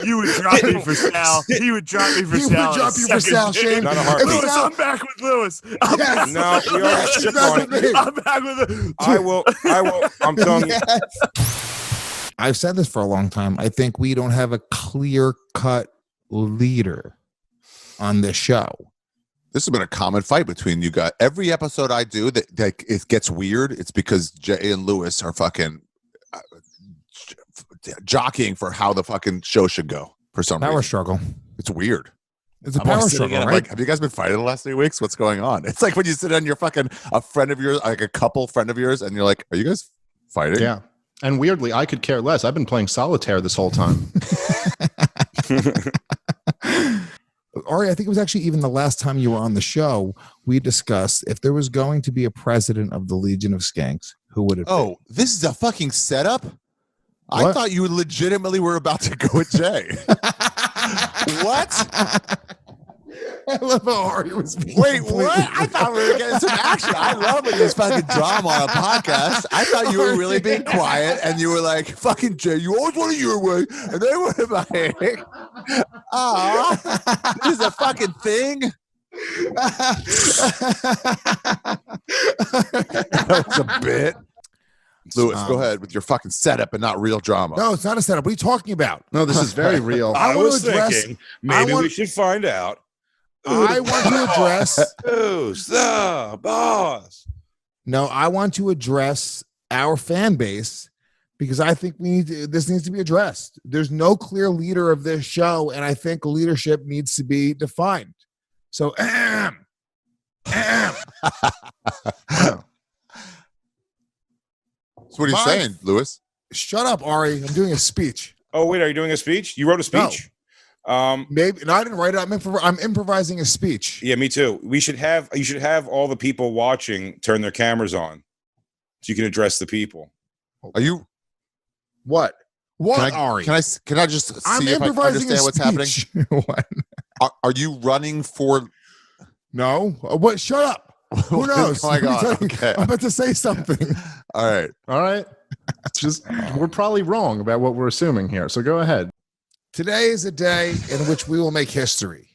You would drop me for Sal. He would drop me for Sal. He would drop you for Sal, Shane. Not a heartbeat. Lewis, I'm back with Lewis. Yes. No, we already shook on it. I'm back with him. I will. I'm telling you. I've said this for a long time. I think we don't have a clear-cut leader on this show. This has been a common fight between you guys. Every episode I do that it gets weird. It's because Jay and Lewis are fucking jockeying for how the fucking show should go for some Power reason. struggle. It's weird. It's a power struggle, right? Like, have you guys been fighting the last 3 weeks? What's going on? It's like when you sit on your fucking a friend of yours, like a couple friend of yours, and you're like, "Are you guys fighting?" Yeah. And weirdly, I could care less. I've been playing solitaire this whole time. Ari, I think it was actually even the last time you were on the show, we discussed if there was going to be a president of the Legion of Skanks, who would it be? Oh, this is a fucking setup? I What? thought you legitimately were about to go with Jay. What? I love how Ari was being Wait, completely- what? I thought we were getting some action. I love when there's fucking drama on a podcast. I thought you were really being quiet and you were like, fucking Jay, you always want it your way. And they were like, ah, this is a fucking thing. That was a bit. Lewis, go ahead with your fucking setup and not real drama. No, it's not a setup. What are you talking about? No, this is very real. I I want was to address- thinking maybe I want- we should find out. I want to address. Who's the boss? No, I want to address our fan base because I think this needs to be addressed. There's no clear leader of this show, and I think leadership needs to be defined. So, So what are you saying, Lewis? shut up, Ari. I'm doing a speech. Oh wait, are you doing a speech? You wrote a speech? Maybe no, I didn't write it. I'm improvising a speech. Yeah, me too. You should have all the people watching turn their cameras on, so you can address the people. Are you? What? What, Can Ari? I just see I'm if I improvising understand what's happening? speech. What? Are you running for? No. What? Shut up. Who knows? Oh my God. Let me tell you, Okay. I'm about to say something. All right. All right. It's just we're probably wrong about what we're assuming here. So go ahead. Today is a day in which we will make history.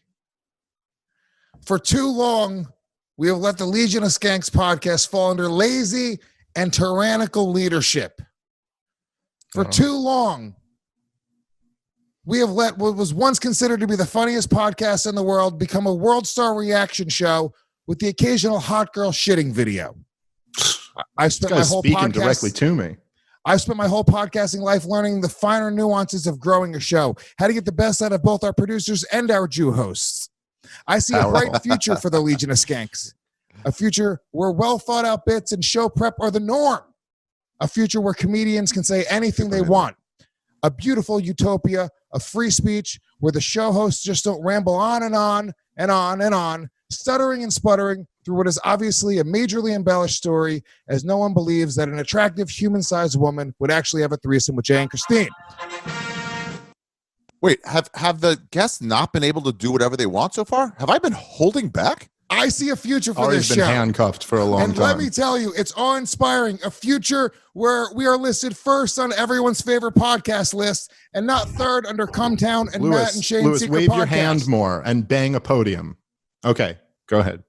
For too long, we have let the Legion of Skanks podcast fall under lazy and tyrannical leadership. For too long, we have let what was once considered to be the funniest podcast in the world become a world star reaction show with the occasional hot girl shitting video. I This spent my guy's whole speaking podcast directly to me. I've spent my whole podcasting life learning the finer nuances of growing a show, how to get the best out of both our producers and our Jew hosts. I see a bright future for the Legion of Skanks, a future where well thought out bits and show prep are the norm, a future where comedians can say anything they want, a beautiful utopia of free speech where the show hosts just don't ramble on and on and on and on, stuttering and sputtering through what is obviously a majorly embellished story, as no one believes that an attractive human-sized woman would actually have a threesome with Jay and Christine. Wait, have the guests not been able to do whatever they want so far? Have I been holding back? I see a future for Ari's this been show. handcuffed for a long And time. let me tell you, it's awe-inspiring. A future where we are listed first on everyone's favorite podcast list and not third under Cumtown and Matt and Shane's Lewis, secret wave podcast. your hand more and bang a podium. Okay, go ahead.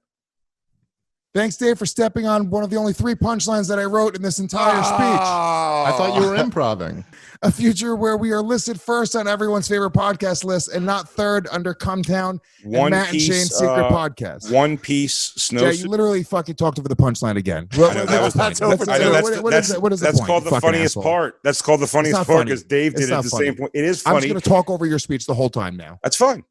Thanks, Dave, for stepping on one of the only 3 punchlines that I wrote in this entire speech. I thought you were improving. A future where we are listed first on everyone's favorite podcast list and not third under Cumtown and Matt and Shane's secret podcast. One Piece snow. Jay, you literally fucking talked over the punchline again. I know, that was That's funny. over I know, What is the that's point, called you the fucking funniest asshole? part. That's called the funniest not part funny. because Dave It's did it not at the funny. same point. It is I'm funny. just going to talk over your speech the whole time now. That's fine.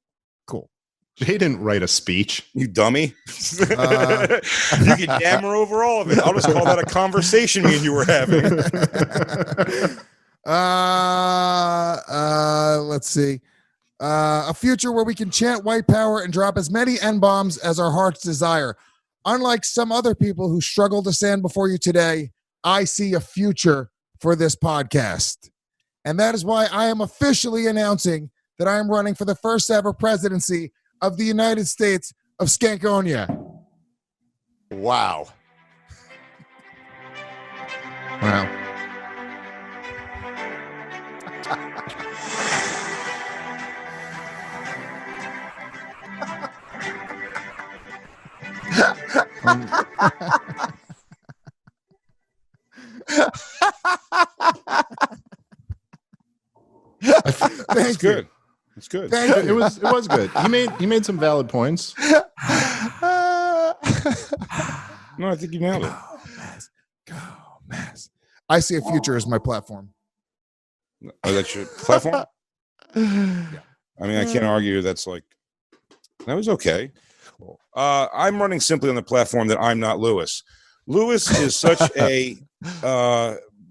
Cool. Jay didn't write a speech. You dummy. You can yammer over all of it. I'll just call that a conversation me and you were having. Let's see. A future where we can chant white power and drop as many N-bombs as our hearts desire. Unlike some other people who struggle to stand before you today, I see a future for this podcast. And that is why I am officially announcing that I am running for the first ever presidency of the United States of Skankonia. Wow. Wow. That's good. It's good. It was good. He made some valid points. No, I think you nailed it. Go, Mass. I see a future as my platform. Oh, that's your platform? Yeah. I mean, I can't argue. That was okay. I'm running simply on the platform that I'm not Lewis. Lewis is such a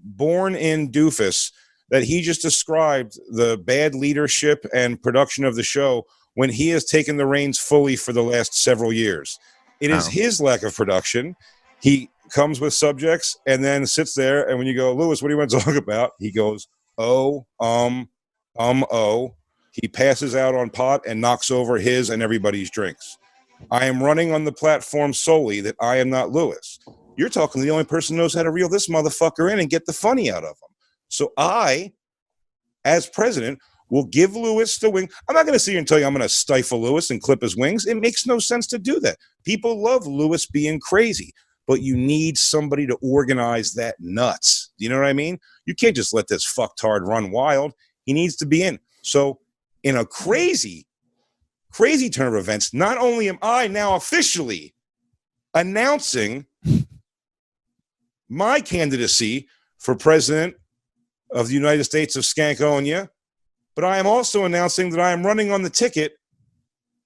born-in doofus that he just described the bad leadership and production of the show when he has taken the reins fully for the last several years. It is his lack of production. He comes with subjects and then sits there, and when you go, Lewis, what do you want to talk about? He goes, oh. He passes out on pot and knocks over his and everybody's drinks. I am running on the platform solely that I am not Lewis. You're talking to the only person who knows how to reel this motherfucker in and get the funny out of him. So I, as president, will give Lewis the wing. I'm not going to sit here and tell you I'm going to stifle Lewis and clip his wings. It makes no sense to do that. People love Lewis being crazy, but you need somebody to organize that nuts. You know what I mean? You can't just let this fucktard run wild. He needs to be in. So in a crazy turn of events, not only am I now officially announcing my candidacy for president of the United States of Skankonia, but I am also announcing that I am running on the ticket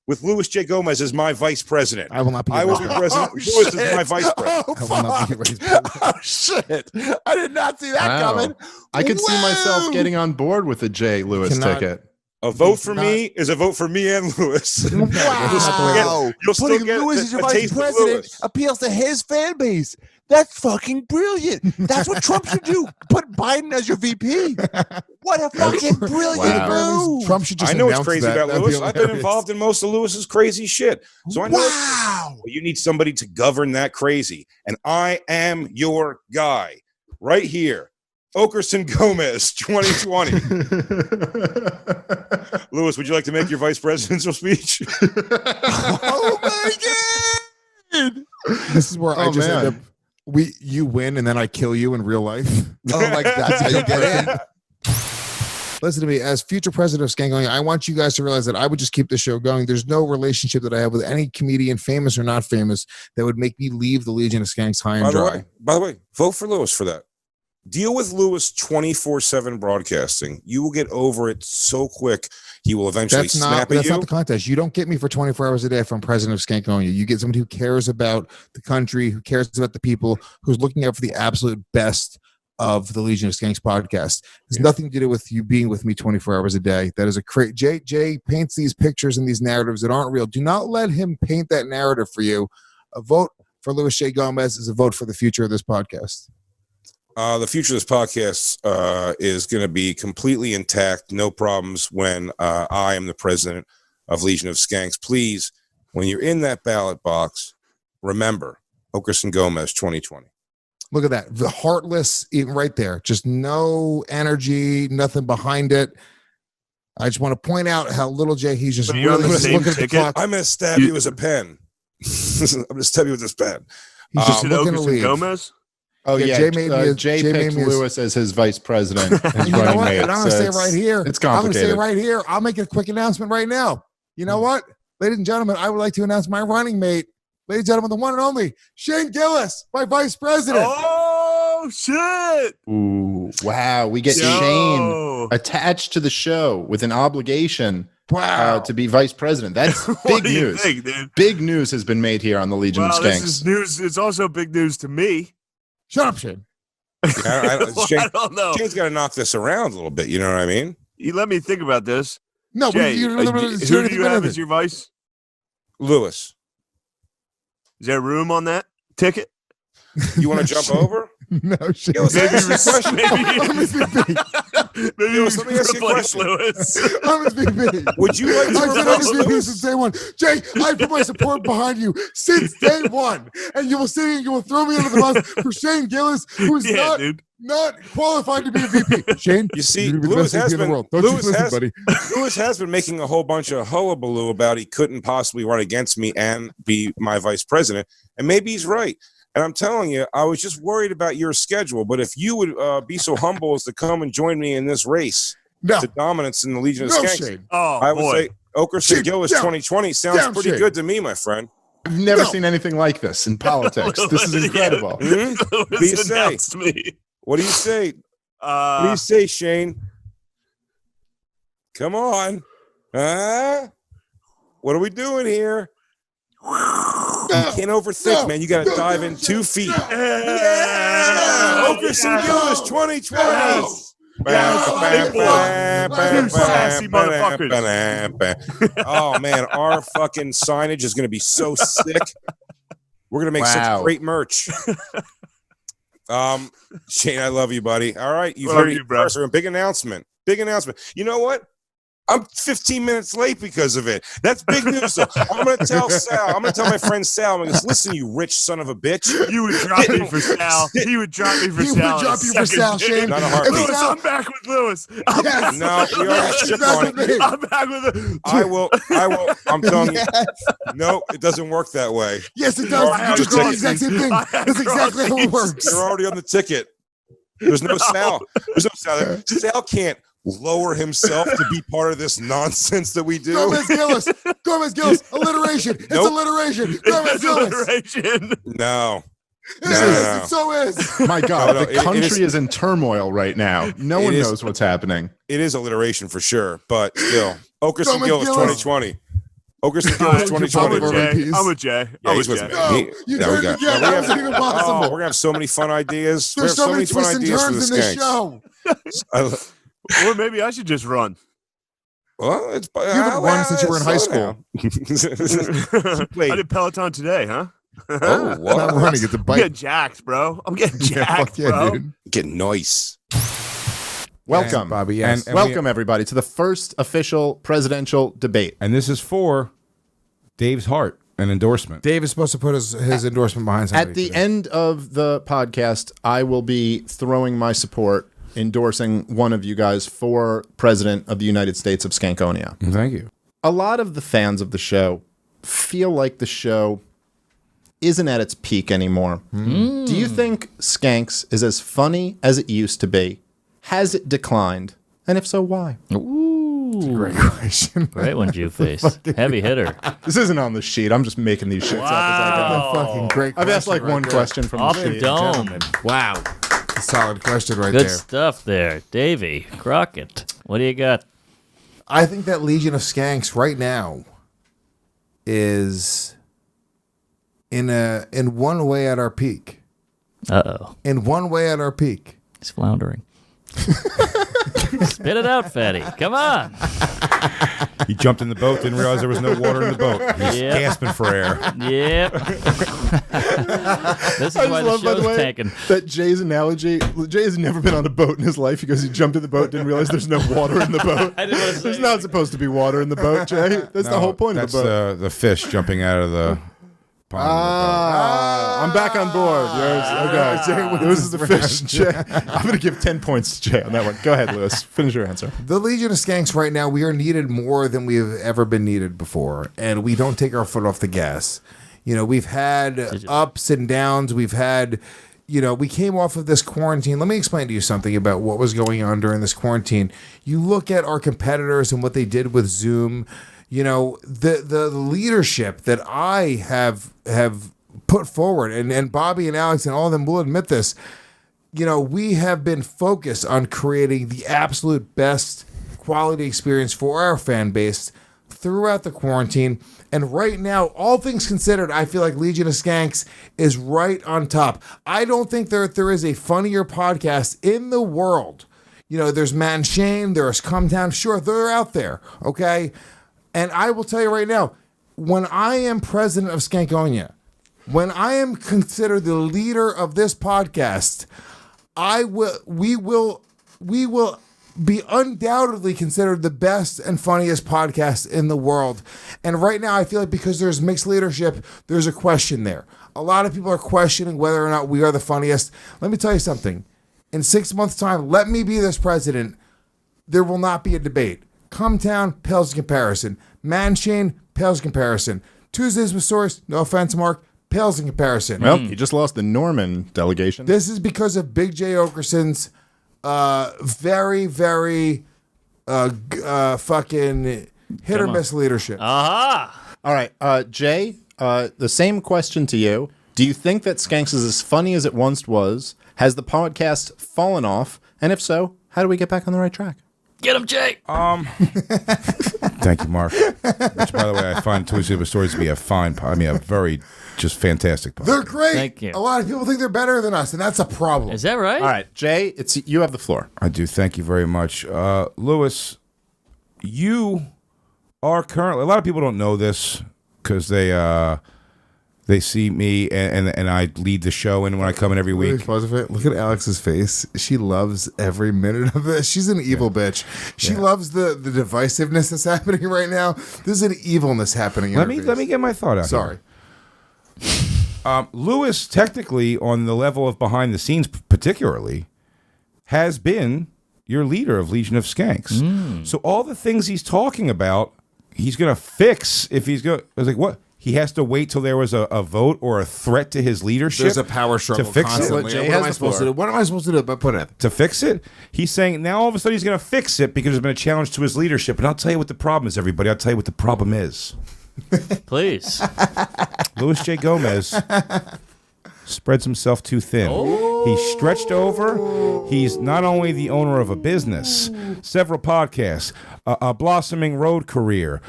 with Louis J. Gomez as my vice president. I will not be. I will be president. Louis is my vice president. Oh, shit. I did not see that coming. I could see myself getting on board with the J. Lewis ticket. A vote for me is a vote for me and Lewis. Wow. You'll still Putting get Lewis as your vice president appeals to his fan base. That's fucking brilliant. That's what Trump should do. Put Biden as your VP. What a fucking brilliant move. Trump should just I know it's announce crazy that. about That'd Lewis. be I've been hilarious. involved in most of Lewis's crazy shit. So I know Wow. you need somebody to govern that crazy. And I am your guy right here. Okerson Gomez, 2020. Lewis, would you like to make your vice presidential speech? Oh my God. This is where I just man. end up. You win and then I kill you in real life. Oh my God. That's how you get in. Listen to me, as future president of Skankonia, I want you guys to realize that I would just keep the show going. There's no relationship that I have with any comedian, famous or not famous, that would make me leave the Legion of Skanks high and dry. By the way, vote for Lewis for that. Deal with Lewis 24/7 broadcasting. You will get over it so quick. He will eventually snap at that's you. not the contest. You don't get me for 24 hours a day if I'm president of Skankonia. You get somebody who cares about the country, who cares about the people, who's looking out for the absolute best of the Legion of Skanks podcast. It's nothing to do with you being with me 24 hours a day. That is a great. Jay paints these pictures and these narratives that aren't real. Do not let him paint that narrative for you. A vote for Louis J. Gomez is a vote for the future of this podcast. The future of this podcast is going to be completely intact, no problems when I am the president of Legion of Skanks. Please, when you're in that ballot box, remember Okerson Gomez 2020. Look at that. The heartless, even right there. Just no energy, nothing behind it. I just want to point out how little Jay, he's just you're on really the just same looking at the ticket? clock. I'm going to stab you with a pen. I'm going to stab you with this pen. He's just Is it looking to Okerson leave. Gomez? Oh Yeah, yeah, Jay Jay made picked me his- Lewis as his vice president. His You know running what? mate. And I'm going to So say it's- right here. It's I'm going to say complicated. right here. I'll make a quick announcement right now. You know what? Ladies and gentlemen, I would like to announce my running mate. Ladies and gentlemen, the one and only Shane Gillis, my vice president. Oh, shit. Ooh, wow. We get Shane attached to the show with an obligation Wow. to be vice president. That's What big do you news. think, dude? Big news has been made here on the Legion Well, of this Skanks. is news. It's also big news to me. Shut up, Shane. Well, I don't know. Shane's got to knock this around a little bit. You know what I mean? You let me think about this. No, Jay, you who do you have as your vice? Lewis, Is there room on that ticket? you want to jump over? No, Shane. Gillis, Maybe, ask me a question. maybe Gillis, you let me ask you a replace question. Lewis. I'm his VP. Would you like to I've been on replace his VP Lewis? since day one. Jay, I put my support behind you since day one. And you will sit and you will throw me under the bus for Shane Gillis, who is Yeah, dude. not qualified to be a VP. Shane, You see, you're gonna be the Lewis best has VP in the been- world. Don't Lewis you listen, has- buddy. Lewis has been making a whole bunch of hullabaloo about he couldn't possibly run against me and be my vice president. And maybe he's right. And I'm telling you, I was just worried about your schedule. But if you would be so humble as to come and join me in this race to dominance in the Legion of Skanks, shade. I would say Okerson Gillis 2020 sounds pretty good to me, my friend. I've never seen anything like this in politics. This is incredible. What do you say? What do you say? What do you say, Shane? Come on. What are we doing here? You can't overthink, man. You got to dive in 2 feet. Yeah! Okerson Gillis 2020. Oh man, our fucking signage is going to be so sick. We're going to make such great merch. Shane, I love you, buddy. All right, you've heard it first. A big announcement. Big announcement. You know what? I'm 15 minutes late because of it. That's big news. So I'm going to tell Sal. I'm going to tell my friend Sal. I'm going to listen, you rich son of a bitch. You would drop me for Sal. He would drop me for Sal. He would drop you for Sal, Shane. Not a heartbeat. Lewis, I'm back with Lewis. No, we already shipped on it. I'm back with it. I will. I'm telling you. No, it doesn't work that way. Yes, it does. You just do the exact same thing. That's exactly how it works. You're already on the ticket. There's no Sal. There's no Sal there. Sal can't lower himself to be part of this nonsense that we do. Gomez Gillis. Alliteration. It's alliteration. Gomez Gillis. Alliteration. No. It so is. My God, the country is in turmoil right now. No one knows what's happening. It is alliteration for sure, but still. Okerson Gillis 2020. Okerson Gillis 2020. I'm with Jay. Yeah, he's with me. You turned it again. That wasn't even possible. We're going to have so many fun ideas. There's so many twists and turns in this show. Or maybe I should just run. Well, it's you haven't run since you were in high school. I did Peloton today, huh? Oh, what? Not running, it's a bike. I'm getting jacked, bro. I'm getting jacked, bro. Dude. Getting nice. Welcome, and Bobby. Yes. And welcome everybody to the first official presidential debate. And this is for Dave's heart, an endorsement. Dave is supposed to put his endorsement behind somebody. At the end of the podcast, I will be throwing my support, endorsing one of you guys for president of the United States of Skankonia. Thank you. A lot of the fans of the show feel like the show isn't at its peak anymore. Do you think Skanks is as funny as it used to be? Has it declined? And if so, why? Ooh. Great question. Great one, Jew-Face. Heavy hitter. This isn't on the sheet. I'm just making these shits up as I go. Fucking great I've asked like question one right question from Off the the sheet. dome. Wow. A solid question right Good there. stuff there. Davey Crockett, what do you got? I think that Legion of Skanks right now is in one way at our peak. Uh-oh. In one way at our peak. He's floundering. Spit it out, Fatty. Come on. He jumped in the boat, didn't realize there was no water in the boat. He's Yep. gasping for air. Yep. This is why the show's tanking. That Jay's analogy, Jay has never been on a boat in his life. He goes, he jumped in the boat, didn't realize there's no water in the boat. I didn't want to say There's not supposed to be water in the boat, Jay. That's the whole point of the boat. That's the fish jumping out of the pond. I'm back on board. Okay. This is the fish, Jay. I'm going to give 10 points to Jay on that one. Go ahead, Lewis. Finish your answer. The Legion of Skanks right now, we are needed more than we have ever been needed before, and we don't take our foot off the gas. You know, we've had ups and downs. We've had, you know, we came off of this quarantine. Let me explain to you something about what was going on during this quarantine. You look at our competitors and what they did with Zoom. You know, the leadership that I have put forward, and Bobby and Alex and all of them will admit this, you know, we have been focused on creating the absolute best quality experience for our fan base throughout the quarantine. And right now, all things considered, I feel like Legion of Skanks is right on top. I don't think there is a funnier podcast in the world. You know, there's Matt and Shane, there's Come Down. Sure, they're out there, okay? And I will tell you right now, when I am president of Skankonia, when I am considered the leader of this podcast, we will be undoubtedly considered the best and funniest podcast in the world. And right now, I feel like because there's mixed leadership, there's a question there. A lot of people are questioning whether or not we are the funniest. Let me tell you something. In 6 months' time, let me be this president. There will not be a debate. Come Town pales in comparison. Man Shane pales in comparison. Tuesdays with Source, no offense, Mark, pales in comparison. Well, he just lost the Norman delegation. This is because of Big J. Okerson's very, very fucking hit or miss leadership. Aha! All right, Jay, the same question to you. Do you think that Skanks is as funny as it once was? Has the podcast fallen off? And if so, how do we get back on the right track? Get him, Jay! Thank you, Mark. Which, by the way, I find Two Super Stories to be a very just fantastic podcast. They're great. Thank you. A lot of people think they're better than us, and that's a problem. Is that right? All right, Jay, you have the floor. I do. Thank you very much. Lewis, you are currently, a lot of people don't know this because they see me and I lead the show, and when I come in every week. Look at Alex's face. She loves every minute of this. She's an evil bitch. She loves the divisiveness that's happening right now. There's an evilness happening. Let me get my thought out. Sorry. Lewis, technically, on the level of behind the scenes, particularly, has been your leader of Legion of Skanks. So all the things he's talking about, he's going to fix if he's going. I was like, what? He has to wait till there was a vote or a threat to his leadership. There's a power struggle to fix constantly. it. What am I supposed to do? What am I supposed to do? But put it to fix it. He's saying now all of a sudden he's going to fix it because there's been a challenge to his leadership. And I'll tell you what the problem is, everybody. I'll tell you what the problem is. Please. Louis J. Gomez spreads himself too thin. He's stretched over. He's not only the owner of a business, several podcasts, a blossoming road career.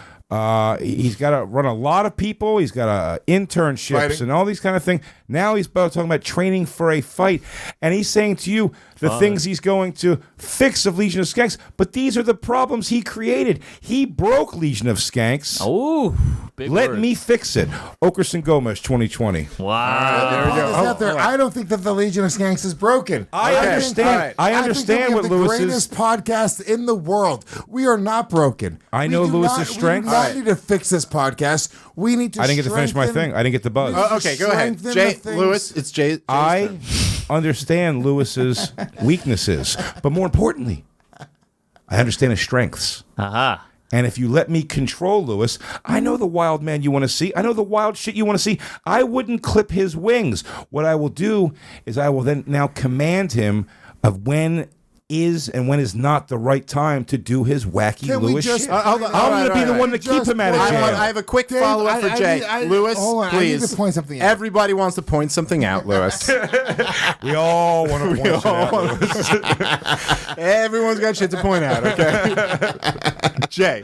He's got to run a lot of people. He's got internships and all these kind of things. Now he's talking about training for a fight. And he's saying to you the things he's going to fix of Legion of Skanks. But these are the problems he created. He broke Legion of Skanks. Oh, big Let word. me fix it. Okerson Gomez, 2020. Wow. There we go. I don't think that the Legion of Skanks is broken. I understand. I understand what Lewis the greatest podcast in the world. We are not broken. I know Lewis's strength. We do not need to fix this podcast. We need to. I didn't get to finish my thing. I didn't get the buzz. Okay, go ahead. Jay, Lewis, it's Jay. I understand Lewis's weaknesses, but more importantly, I understand his strengths. Aha. And if you let me control Lewis, I know the wild man you want to see. I know the wild shit you want to see. I wouldn't clip his wings. What I will do is I will then now command him of when is and when is not the right time to do his wacky Lewis shit. Hold on. I'm going to be the one to keep him out of jail. I have a quick follow-up for Jay. Lewis, hold on, please. I need to point something out. Everybody wants to point something out, Lewis. We all want to point shit out. Everyone's got shit to point out, okay? Jay,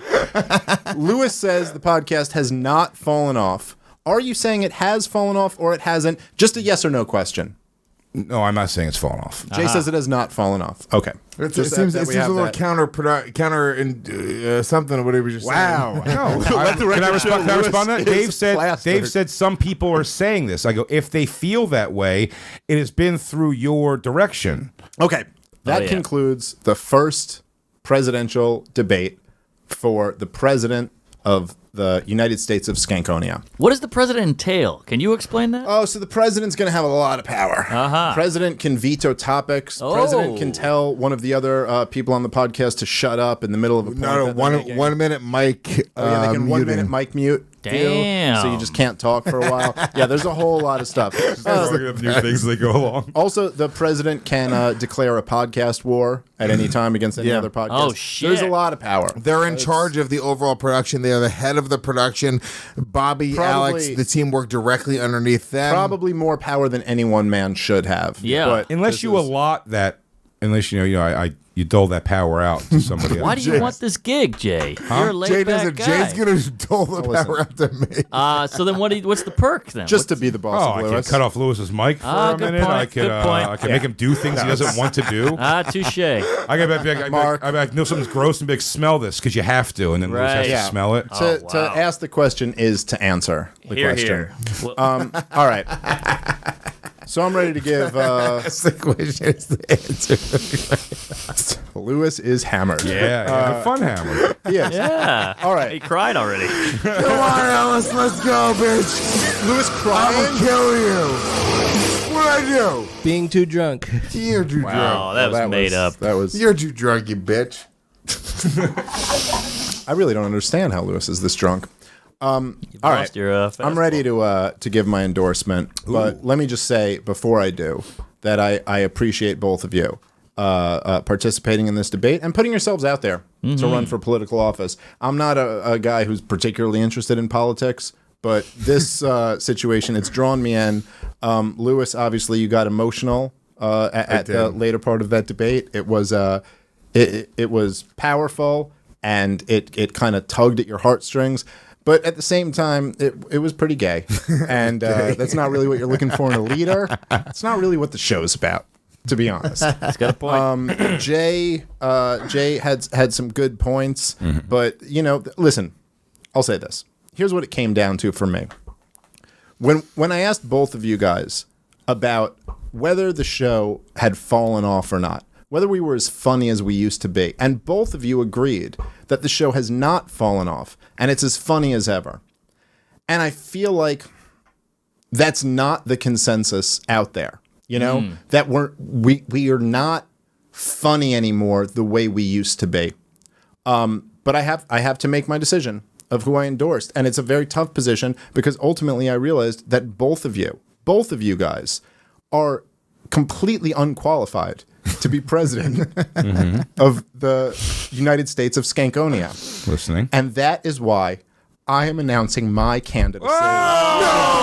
Lewis says the podcast has not fallen off. Are you saying it has fallen off or it hasn't? Just a yes or no question. No, I'm not saying it's fallen off. Jay says it has not fallen off. Okay. It seems a little counter something or whatever you just Wow. No, can I respond to that? Dave said some people are saying this. I go, if they feel that way, it has been through your direction. Okay. That concludes the first presidential debate for the president of the United States of Skankonia. What does the president entail? Can you explain that? Oh, so the president's going to have a lot of power. President can veto topics. President can tell one of the other people on the podcast to shut up in the middle of a point. No, 1 minute mic. They can 1 minute mic mute. Damn. So you just can't talk for a while. Yeah, there's a whole lot of stuff. New things as they go along. Also, the president can declare a podcast war at any time against any other podcast. Oh, shit. There's a lot of power. They're in charge of the overall production. They are the head of the production. Bobby, Alex, the team work directly underneath them. Probably more power than any one man should have. Yeah. But Unless you allot that, you dole that power out to somebody else. Why do you want this gig, Jay? You're a laid-back guy. Jay's going to dole the power out to me. So then what's the perk then? just to be the boss I of can Lewis. cut off Lewis's mic for a good minute. point, I could, good point. I can make him do things he doesn't want to do. Touche. I know something's gross and be like, smell this because you have to, and then Lewis has to smell it. To ask the question is to answer the question. Here. Well, All right. So I'm ready to give. That's the question. Is the answer. Lewis is hammered. Yeah, a fun hammer. Yes. yeah. All right. He cried already. Come on, Alice, let's go, bitch. Lewis I'm crying. going to kill you. What'd I do? Being too drunk. You're too drunk. Oh, that was made up. That was. You're too drunk, you bitch. I really don't understand how Lewis is this drunk. All right. Lost your, I'm fastball. ready to give my endorsement, but let me just say before I do that I appreciate both of you participating in this debate and putting yourselves out there to run for political office. I'm not a guy who's particularly interested in politics, but this situation, it's drawn me in. Lewis, obviously, you got emotional at the later part of that debate. It was it was powerful, and it kind of tugged at your heartstrings. But at the same time, it was pretty gay, and that's not really what you're looking for in a leader. It's not really what the show's about, to be honest. He's got a point. Jay had some good points, but listen, I'll say this. Here's what it came down to for me. When I asked both of you guys about whether the show had fallen off or not, whether we were as funny as we used to be, and both of you agreed that the show has not fallen off and it's as funny as ever. And I feel like that's not the consensus out there, that we are not funny anymore the way we used to be. But I have to make my decision of who I endorsed, and it's a very tough position because ultimately I realized that both of you guys are completely unqualified to be president of the United States of Skankonia. Listening. And that is why I am announcing my candidacy for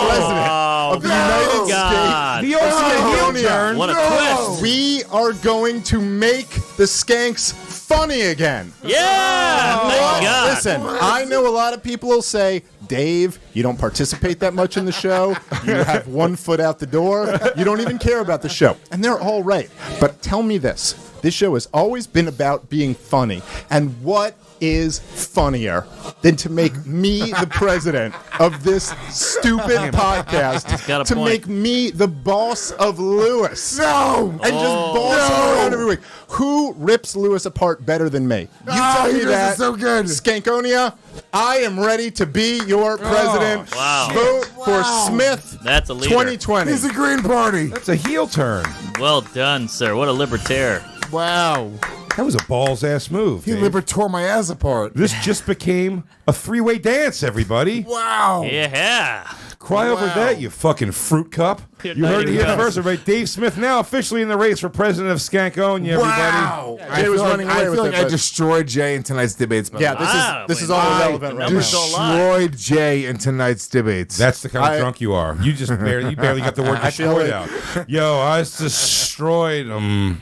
president of the United States. The ultimate heel turn. What a twist. We are going to make the Skanks funny again. Yeah! Thank God. Listen, I know a lot of people will say, Dave, you don't participate that much in the show. You have one foot out the door. You don't even care about the show. And they're all right. But tell me this. This show has always been about being funny. And what is funnier than to make me the president of this stupid podcast, got a to point. make me the boss of Lewis? No! And just boss him around every week. Who rips Lewis apart better than me? You tell me that. So good. Skankonia, I am ready to be your president. Wow. Vote for Smith That's a leader. 2020. He's a Green Party. That's a heel turn. Well done, sir. What a libertaire. Wow. That was a balls-ass move. He Dave. tore my ass apart. This just became a three-way dance, everybody. Wow. Yeah. Cry over that, you fucking fruit cup. You're You not heard it even here close. first, everybody. Dave Smith now officially in the race for president of Skankonia, everybody. Wow. Jay was running away I with feel it, like I but- destroyed Jay in tonight's debates. Yeah, Wow, this is wait, all I irrelevant right numbers now. don't lie. destroyed Jay in tonight's debates. That's the kind of I- drunk you are. You just barely got the word I feel destroyed like- out. Yo, I destroyed him.